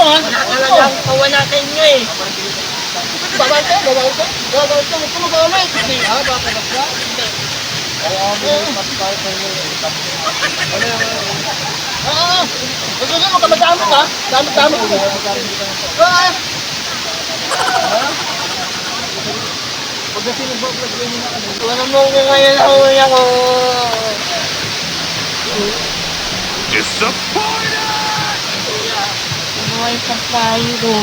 ha? Talagang kawan natin nyo eh. Bawal ka? Bawal ka? Bawal ka? Huwag ka mag-away. Hindi, ha? Bakit ka? Hindi. Oo. Gusto nyo, huwag ka madamot, ha? Damot-damot ko. Oo. Wala mo ko ngayon ang uya ko. Buhay pa tayo.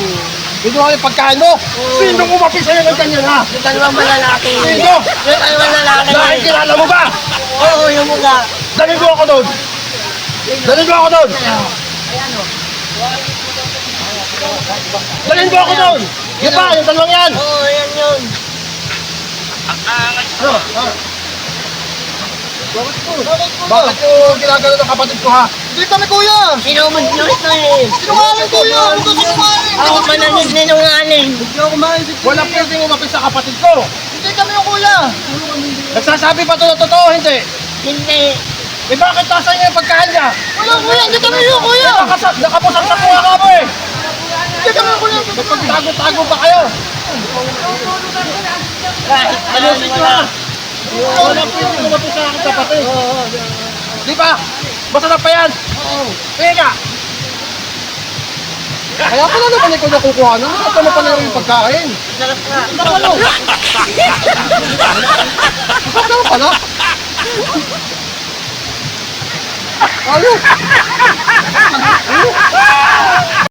Dito kayo pagkain mo. Sino umapi sa'yo ng ganyan, ha? Yung dalawang malalaki. Sino? Yung dalawang lalaki. Dahil kilala mo ba? Oo, yung mukha. Dalhin mo ako doon. Dalhin mo ako doon. Dalhin mo ako doon. Yan ba? Yung dalawang yan. Oo, yan yun. Ano? Ha? Bakit yung ginagano ng kapatid ko, ha? Hindi kami, kuya. Sinumod nyo ito eh. Sinungaling, kuya. Ano ka sinungaling? Ako manangis ninungaling. Wala pwedeng umapi sa kapatid ko. Hindi kami yung kuya. Nagsasabi ba ito na totoo? Hindi. Hindi. Eh bakit nasa niya yung pagkain niya? Wala kuya, hindi kami yung kuya. Nakapusang sa kuha ka mo eh. Hindi kami yung kuya. Nagpagtago-tago pa kayo. Kahit Ayusin nyo ha. Wala pwedeng umapi sa aking kapatid. Di ba? Masarap pa yan. Teka. Kaya pala naman ikaw nakukuha na. Masarap naman pala yung pagkain. sarap nga. Ano? Masarap naman pala. Ano?